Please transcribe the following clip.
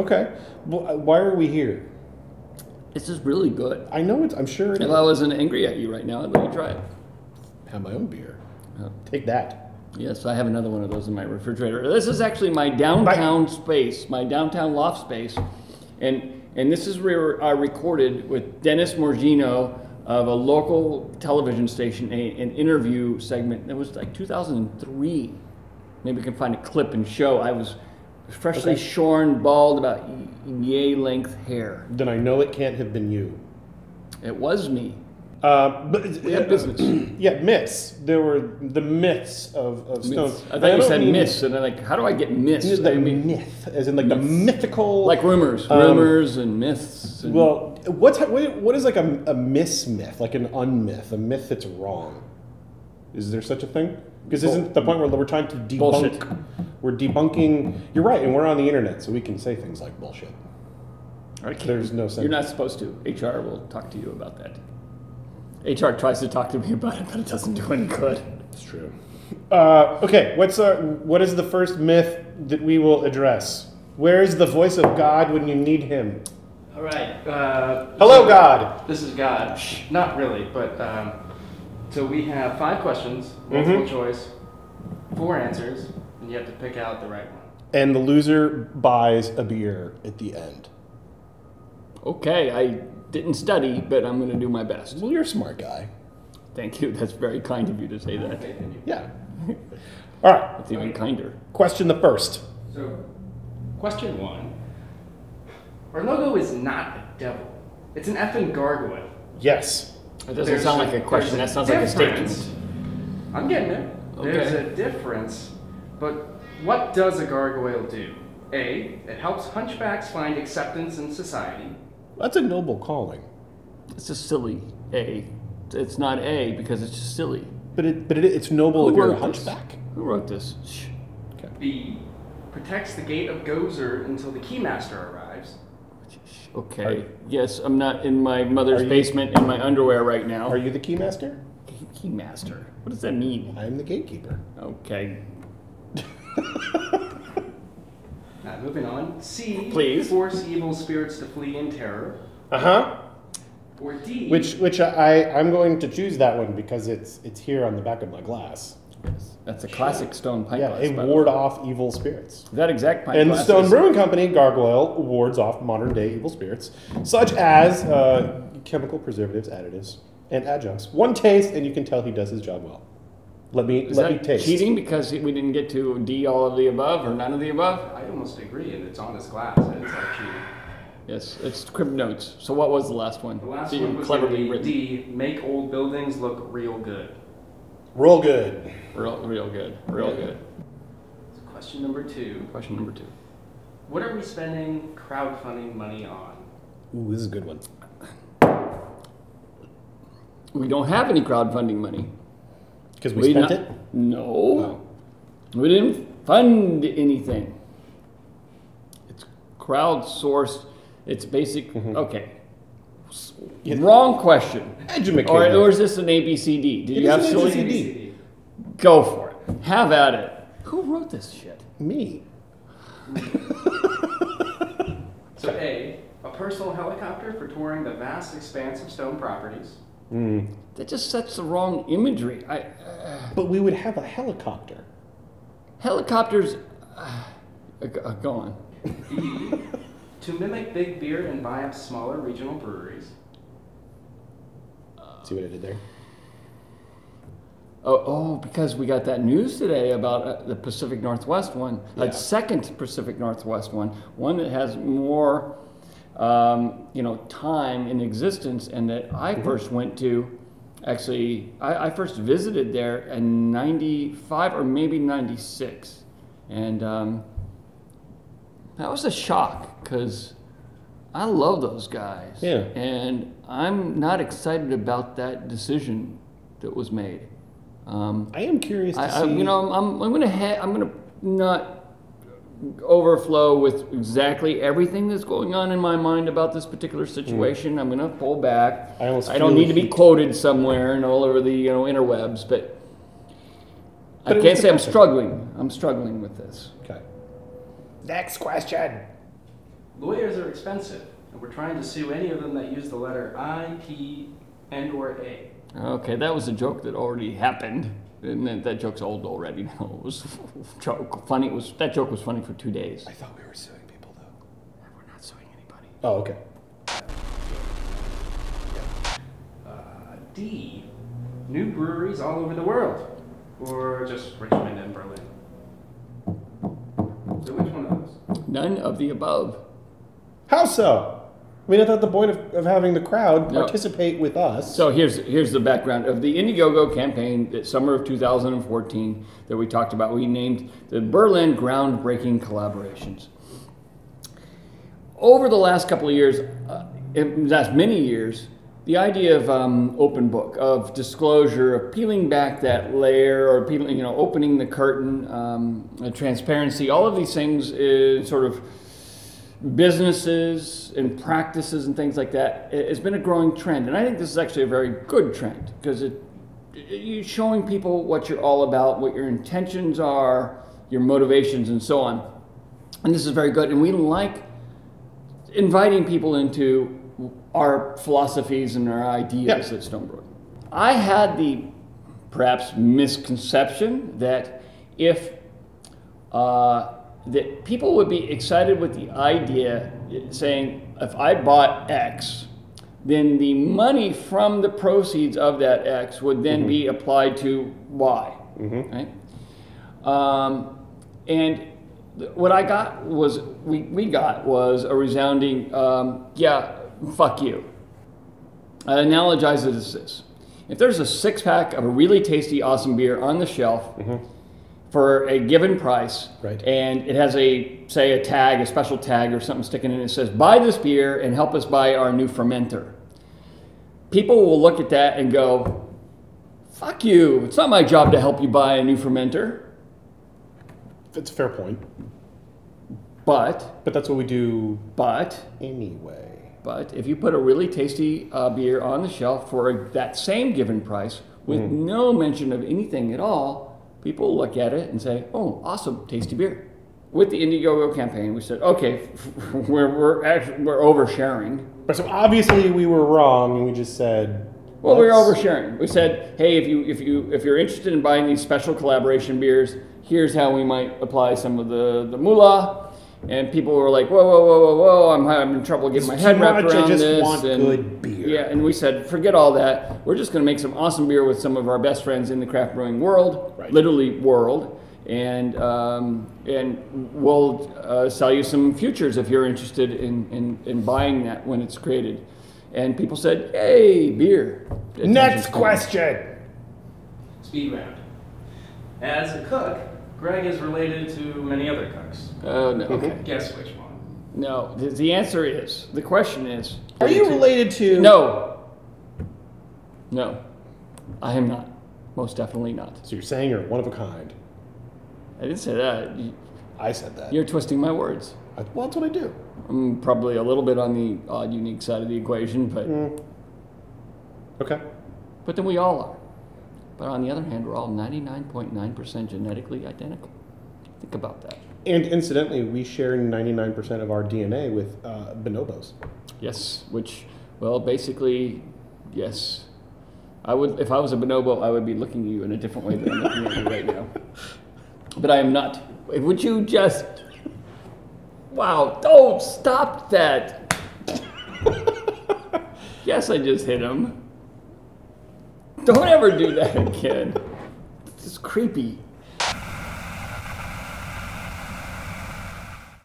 Okay. Well, why are we here? This is really good. I know I'm sure it is. If I wasn't angry at you right now, I'd let you try it. Have my own beer. Oh. Take that. Yes, I have another one of those in my refrigerator. This is actually my downtown space, my downtown loft space. And this is where I recorded with Dennis Morgino of a local television station, an interview segment. It was like 2003. Maybe we can find a clip and show. I was freshly shorn, bald, about yay length hair. Then I know it can't have been you. It was me. But We have business. Yeah, myths. There were the myths of Stone. I thought you said myths, and I'm like, how do I get myths? The myth, as in like the mythical, like rumors and myths. And well, what is like a myth, like an unmyth, a myth that's wrong? Is there such a thing? Because isn't the point where we're trying to debunk? Bullshit. We're debunking. You're right, and we're on the internet, so we can say things like bullshit. There's no sense. You're not supposed to. HR will talk to you about that. HR tries to talk to me about it, but it doesn't do any good. It's true. Okay, what is the first myth that we will address? Where is the voice of God when you need him? All right. Hello, God. This is God. Not really, but so we have 5 questions, multiple choice, 4 answers, and you have to pick out the right one. And the loser buys a beer at the end. Okay, I didn't study, but I'm going to do my best. Well, you're a smart guy. Thank you. That's very kind of you to say that. Yeah. All right. It's even kinder. Question the first. So, question 1. Our logo is not a devil. It's an effing gargoyle. Yes. It doesn't sound like a question. That sounds like a statement. I'm getting it. Okay. There's a difference, but what does a gargoyle do? A, it helps hunchbacks find acceptance in society. That's a noble calling. It's just silly. A. It's not A because it's just silly. But it's noble if you're a hunchback. Who wrote this? Okay. B, protects the gate of Gozer until the keymaster arrives. Okay. Yes, I'm not in my mother's basement in my underwear right now. Are you the keymaster? Keymaster. What does that mean? I am the gatekeeper. Okay. Moving on. C, please force evil spirits to flee in terror. Or D, which I'm going to choose that one because it's here on the back of my glass. Yes. That's a classic stone pint glass. Yeah, ward off evil spirits. That exact pint and glass. And the Stone Brewing Company, Gargoyle, wards off modern day evil spirits, such as chemical preservatives, additives, and adjuncts. One taste, and you can tell he does his job well. Let me taste. Cheating because we didn't get to D, all of the above, or none of the above? I almost agree, and it's on this glass. It's like cheating. Yes, it's crib notes. So what was the last one? The last one was cleverly written. D, make old buildings look real good. Real good. Real good. Real good. So question number 2. Question number 2. What are we spending crowdfunding money on? Ooh, this is a good one. We don't have any crowdfunding money. Because we spent it? No. Oh. We didn't fund anything. It's crowdsourced. It's basic. Okay. Yeah. Wrong question. Or is this an ABCD? Did you have silly ABCD? Go for it. Have at it. Who wrote this shit? Me. So A, a personal helicopter for touring the vast expanse of stone properties. That just sets the wrong imagery. But we would have a helicopter. Helicopters. Go on. B, to mimic big beer and buy up smaller regional breweries. See what I did there? Oh, because we got that news today about the Pacific Northwest one, a second Pacific Northwest one that has more, time in existence, and that I first went to. Actually, I first visited there in '95 or maybe '96, and that was a shock because I love those guys. Yeah. And I'm not excited about that decision that was made. I am curious to see. I'm gonna not overflow with exactly everything that's going on in my mind about this particular situation. I'm gonna pull back. I don't need to be quoted somewhere and all over the interwebs, but I can't say I'm struggling. I'm struggling with this. Okay. Next question. Lawyers are expensive, and we're trying to sue any of them that use the letter I, P, and or A. Okay, that was a joke that already happened. And that joke's old already now. It was funny. That joke was funny for 2 days. I thought we were suing people, though. We're not suing anybody. Oh, okay. D, new breweries all over the world, or just Richmond and Berlin. So which one of those? None of the above. How so? I mean, I thought the point of having the crowd participate with us. So here's the background of the IndieGoGo campaign that summer of 2014 that we talked about. We named the Berlin Groundbreaking Collaborations. Over the last couple of years, in the last many years, the idea of open book, of disclosure, of peeling back that layer, or peeling, opening the curtain, transparency, all of these things is sort of businesses and practices and things like that. It's been a growing trend, and I think this is actually a very good trend because you're showing people what you're all about, what your intentions are, your motivations, and so on. And this is very good, and we like inviting people into our philosophies and our ideas at Stonebrook. I had the perhaps misconception that that people would be excited with the idea saying, if I bought X, then the money from the proceeds of that X would then be applied to Y, right? And what I got was, we got was a resounding, yeah, fuck you. I analogize it as this. If there's a 6-pack of a really tasty, awesome beer on the shelf for a given price, and it has a tag, a special tag or something sticking in it that says, buy this beer and help us buy our new fermenter. People will look at that and go, fuck you, it's not my job to help you buy a new fermenter. That's a fair point. But that's what we do anyway. But if you put a really tasty beer on the shelf for that same given price with no mention of anything at all, people look at it and say, oh, awesome, tasty beer. With the IndieGoGo campaign, we said, okay, we're oversharing. But so obviously we were wrong, and we just said, well, we were oversharing. We said, hey, if you're interested in buying these special collaboration beers, here's how we might apply some of the moolah. And people were like, whoa, I'm having trouble getting my head wrapped around this. I just want good beer. Yeah, and we said, forget all that. We're just going to make some awesome beer with some of our best friends in the craft brewing world, literally world, and we'll sell you some futures if you're interested in buying that when it's created. And people said, hey, beer. Next question. Speed round. As a cook, Greg is related to many other cooks. Oh, no. Okay. Guess which one? No, the answer is, the question is... Are you related to... No, I am not. Most definitely not. So you're saying you're one of a kind. I didn't say that. I said that. You're twisting my words. Well, that's what I do. I'm probably a little bit on the odd, unique side of the equation, but... Okay. But then we all are. But on the other hand, we're all 99.9% genetically identical. Think about that. And incidentally, we share 99% of our DNA with bonobos. Yes, which, well, basically, yes. I would, if I was a bonobo, I would be looking at you in a different way than I'm looking at you right now. But I am not. Would you just... Wow, don't stop that. Yes, I just hit him. Don't ever do that again. This is creepy.